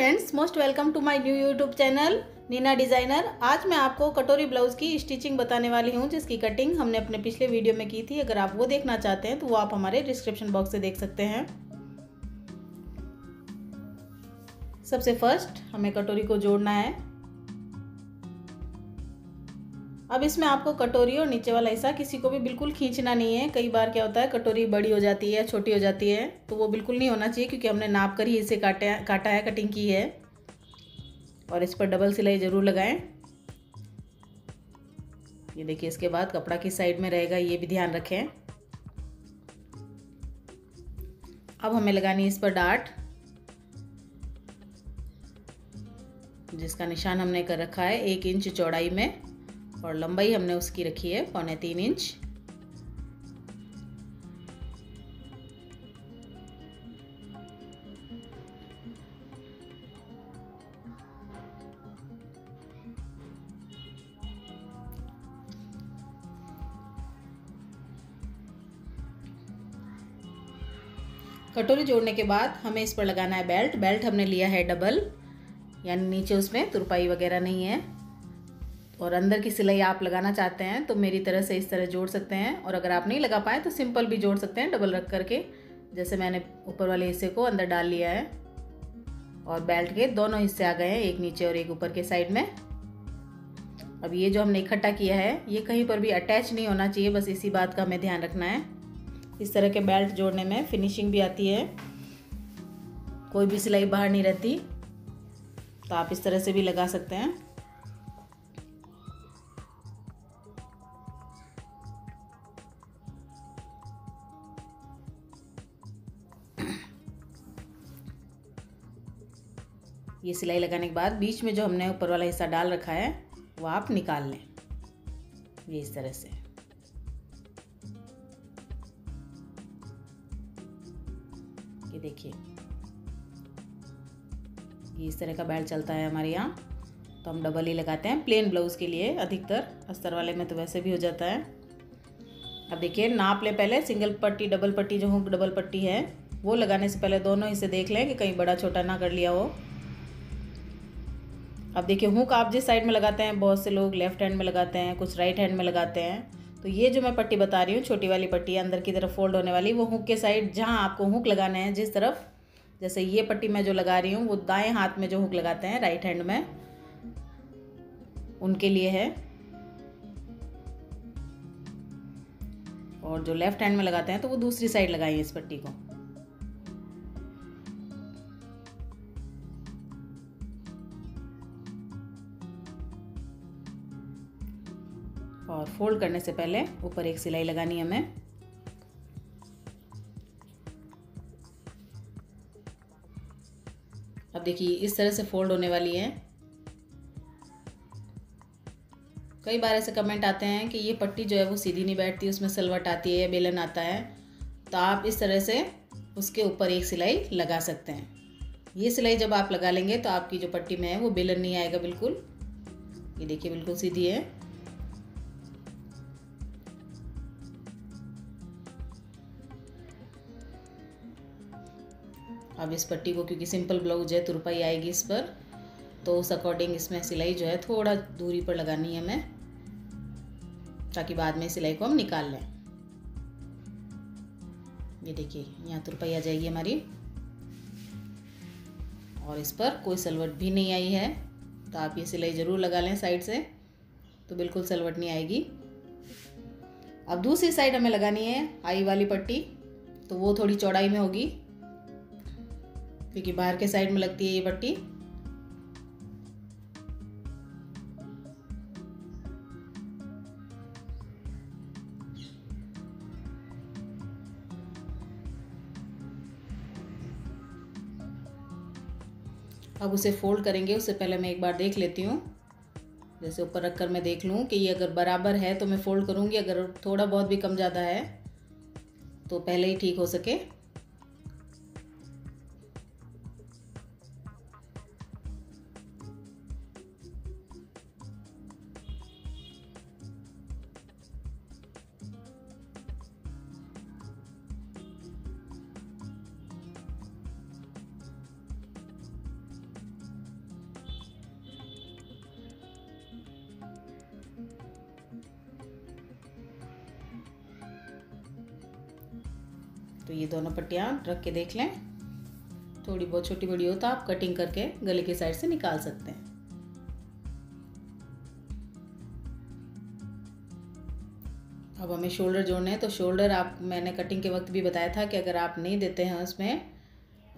Friends, most welcome to my new YouTube channel Neena designer. आज मैं आपको कटोरी ब्लाउज़ की स्टिचिंग बताने वाली हूँ, जिसकी कटिंग हमने अपने पिछले वीडियो में की थी। अगर आप वो देखना चाहते हैं तो वो आप हमारे डिस्क्रिप्शन बॉक्स से देख सकते हैं। सबसे फर्स्ट हमें कटोरी को जोड़ना है। अब इसमें आपको कटोरी और नीचे वाला हिस्सा किसी को भी बिल्कुल खींचना नहीं है। कई बार क्या होता है, कटोरी बड़ी हो जाती है, छोटी हो जाती है, तो वो बिल्कुल नहीं होना चाहिए, क्योंकि हमने नाप कर ही इसे काटा है, कटिंग की है। और इस पर डबल सिलाई ज़रूर लगाएं। ये देखिए, इसके बाद कपड़ा किस साइड में रहेगा ये भी ध्यान रखें। अब हमें लगानी है इस पर डार्ट, जिसका निशान हमने कर रखा है 1 इंच चौड़ाई में, और लंबाई हमने उसकी रखी है 3.25 इंच। कटोरी जोड़ने के बाद हमें इस पर लगाना है बेल्ट। बेल्ट हमने लिया है डबल, यानी नीचे उसमें तुरपाई वगैरह नहीं है। और अंदर की सिलाई आप लगाना चाहते हैं तो मेरी तरह से इस तरह जोड़ सकते हैं, और अगर आप नहीं लगा पाए तो सिंपल भी जोड़ सकते हैं डबल रख करके, जैसे मैंने ऊपर वाले हिस्से को अंदर डाल लिया है। और बेल्ट के दोनों हिस्से आ गए हैं, एक नीचे और एक ऊपर के साइड में। अब ये जो हमने इकट्ठा किया है ये कहीं पर भी अटैच नहीं होना चाहिए, बस इसी बात का हमें ध्यान रखना है। इस तरह के बेल्ट जोड़ने में फिनिशिंग भी आती है, कोई भी सिलाई बाहर नहीं रहती, तो आप इस तरह से भी लगा सकते हैं। ये सिलाई लगाने के बाद बीच में जो हमने ऊपर वाला हिस्सा डाल रखा है वो आप निकाल लें, ये इस तरह से। ये देखिए, ये इस तरह का बेल्ट चलता है हमारे यहाँ, तो हम डबल ही लगाते हैं प्लेन ब्लाउज़ के लिए। अधिकतर अस्तर वाले में तो वैसे भी हो जाता है। अब देखिए, नाप ले पहले। सिंगल पट्टी, डबल पट्टी, जो हुक डबल पट्टी है वो लगाने से पहले दोनों हिस्से देख लें कि कहीं बड़ा छोटा ना कर लिया हो। अब देखिए, हुक आप जिस साइड में लगाते हैं, बहुत से लोग लेफ्ट हैंड में लगाते हैं, कुछ राइट हैंड में लगाते हैं। तो ये जो मैं पट्टी बता रही हूँ, छोटी वाली पट्टी अंदर की तरफ फोल्ड होने वाली, वो हुक के साइड जहाँ आपको हुक लगाने हैं जिस तरफ, जैसे ये पट्टी मैं जो लगा रही हूँ वो दाएं हाथ में जो हुक लगाते हैं राइट हैंड में, उनके लिए है। और जो लेफ्ट हैंड में लगाते हैं तो वो दूसरी साइड लगाइए इस पट्टी को। और फोल्ड करने से पहले ऊपर एक सिलाई लगानी है हमें। अब देखिए, इस तरह से फोल्ड होने वाली है। कई बार ऐसे कमेंट आते हैं कि ये पट्टी जो है वो सीधी नहीं बैठती, उसमें सलवट आती है या बेलन आता है, तो आप इस तरह से उसके ऊपर एक सिलाई लगा सकते हैं। ये सिलाई जब आप लगा लेंगे तो आपकी जो पट्टी में है वो बेलन नहीं आएगा बिल्कुल। ये देखिए, बिल्कुल सीधी है। अब इस पट्टी को, क्योंकि सिंपल ब्लाउज है, तुरपाई आएगी इस पर, तो उस अकॉर्डिंग इसमें सिलाई जो है थोड़ा दूरी पर लगानी है हमें, ताकि बाद में सिलाई को हम निकाल लें। ये देखिए, यहाँ तुरपाई आ जाएगी हमारी, और इस पर कोई सलवट भी नहीं आई है, तो आप ये सिलाई ज़रूर लगा लें साइड से, तो बिल्कुल सलवट नहीं आएगी। अब दूसरी साइड हमें लगानी है आई वाली पट्टी, तो वो थोड़ी चौड़ाई में होगी, क्योंकि बाहर के साइड में लगती है ये पट्टी। अब उसे फोल्ड करेंगे उससे पहले मैं एक बार देख लेती हूँ, जैसे ऊपर रखकर मैं देख लूँ कि ये अगर बराबर है तो मैं फ़ोल्ड करूँगी, अगर थोड़ा बहुत भी कम ज़्यादा है तो पहले ही ठीक हो सके। तो ये दोनों पट्टियाँ रख के देख लें, थोड़ी बहुत छोटी बड़ी हो तो आप कटिंग करके गले की साइड से निकाल सकते हैं। अब हमें शोल्डर जोड़ना है, तो शोल्डर आप मैंने कटिंग के वक्त भी बताया था कि अगर आप नहीं देते हैं उसमें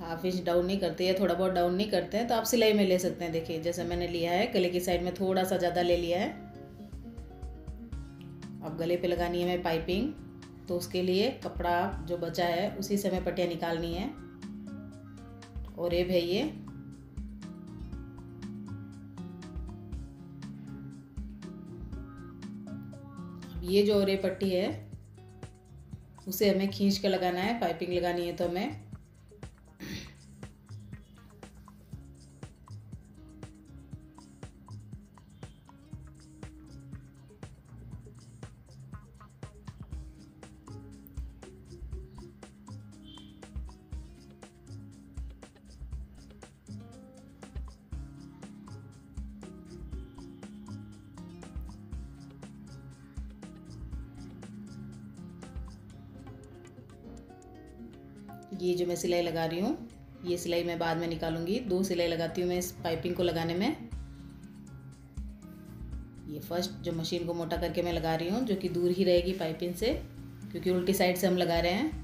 हाफ इंच डाउन नहीं करते या थोड़ा बहुत डाउन नहीं करते हैं तो आप सिलाई में ले सकते हैं। देखिए जैसे मैंने लिया है, गले की साइड में थोड़ा सा ज़्यादा ले लिया है। अब गले पे लगानी है हमें पाइपिंग, तो उसके लिए कपड़ा जो बचा है उसी से हमें पट्टियाँ निकालनी है। और ये है ये जो और ये पट्टी है उसे हमें खींच के लगाना है, पाइपिंग लगानी है तो हमें। ये जो मैं सिलाई लगा रही हूँ, ये सिलाई मैं बाद में निकालूंगी। 2 सिलाई लगाती हूँ मैं इस पाइपिंग को लगाने में। ये फर्स्ट जो मशीन को मोटा करके मैं लगा रही हूँ, जो कि दूर ही रहेगी पाइपिंग से, क्योंकि उल्टी साइड से हम लगा रहे हैं।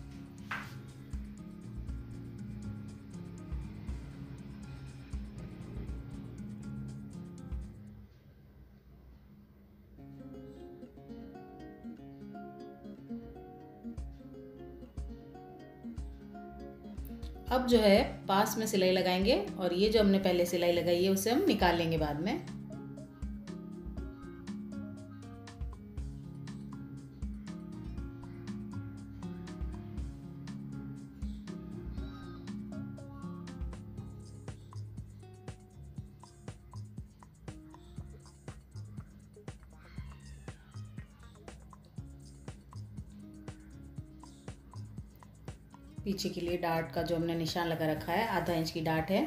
अब जो है पास में सिलाई लगाएंगे और ये जो हमने पहले सिलाई लगाई है उसे हम निकाल लेंगे बाद में। पीछे के लिए डार्ट का जो हमने निशान लगा रखा है, आधा इंच की डार्ट है।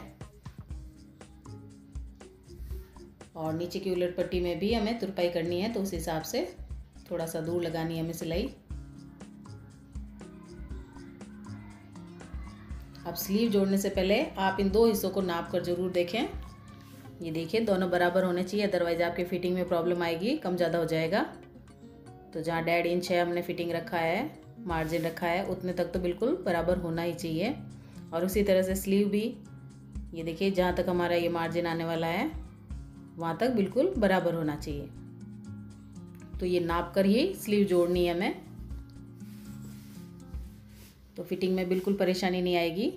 और नीचे की उलट पट्टी में भी हमें तुरपाई करनी है, तो उस हिसाब से थोड़ा सा दूर लगानी है हमें सिलाई। अब स्लीव जोड़ने से पहले आप इन 2 हिस्सों को नाप कर ज़रूर देखें। ये देखिए दोनों बराबर होने चाहिए, अदरवाइज़ आपके फिटिंग में प्रॉब्लम आएगी, कम ज़्यादा हो जाएगा। तो जहाँ 1.5 इंच है हमने फिटिंग रखा है, मार्जिन रखा है, उतने तक तो बिल्कुल बराबर होना ही चाहिए। और उसी तरह से स्लीव भी, ये देखिए जहाँ तक हमारा ये मार्जिन आने वाला है वहाँ तक बिल्कुल बराबर होना चाहिए। तो ये नाप कर ही स्लीव जोड़नी है हमें, तो फिटिंग में बिल्कुल परेशानी नहीं आएगी।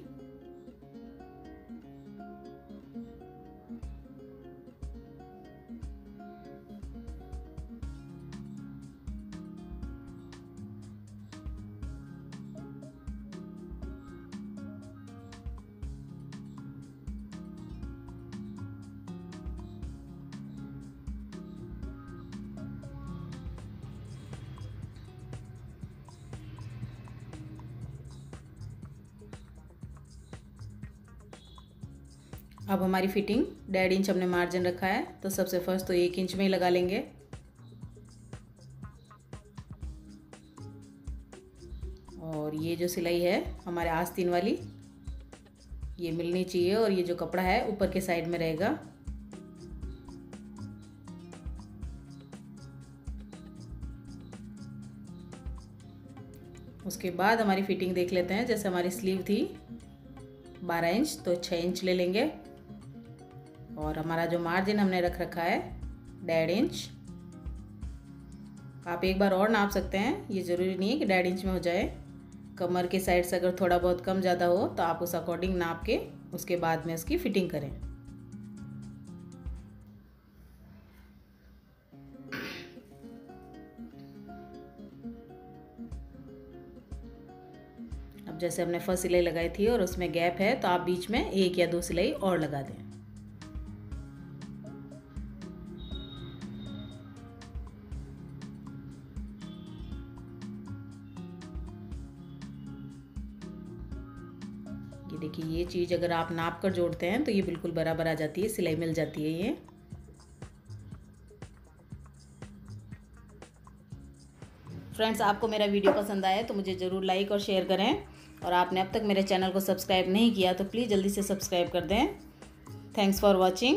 अब हमारी फिटिंग 1.5 इंच हमने मार्जिन रखा है, तो सबसे फर्स्ट तो 1 इंच में ही लगा लेंगे। और ये जो सिलाई है हमारे आस्तीन वाली, ये मिलनी चाहिए, और ये जो कपड़ा है ऊपर के साइड में रहेगा। उसके बाद हमारी फिटिंग देख लेते हैं। जैसे हमारी स्लीव थी 12 इंच, तो 6 इंच ले लेंगे। और हमारा जो मार्जिन हमने रख रखा है 1.5 इंच, आप एक बार और नाप सकते हैं, ये ज़रूरी नहीं है कि 1.5 इंच में हो जाए। कमर के साइड से अगर थोड़ा बहुत कम ज़्यादा हो तो आप उस अकॉर्डिंग नाप के उसके बाद में उसकी फिटिंग करें। अब जैसे हमने फर्स्ट सिलाई लगाई थी और उसमें गैप है, तो आप बीच में 1 या 2 सिलाई और लगा दें। ये देखिए, ये चीज़ अगर आप नाप कर जोड़ते हैं तो ये बिल्कुल बराबर आ जाती है, सिलाई मिल जाती है ये। फ्रेंड्स, आपको मेरा वीडियो पसंद आया तो मुझे ज़रूर लाइक और शेयर करें, और आपने अब तक मेरे चैनल को सब्सक्राइब नहीं किया तो प्लीज़ जल्दी से सब्सक्राइब कर दें। Thanks for watching.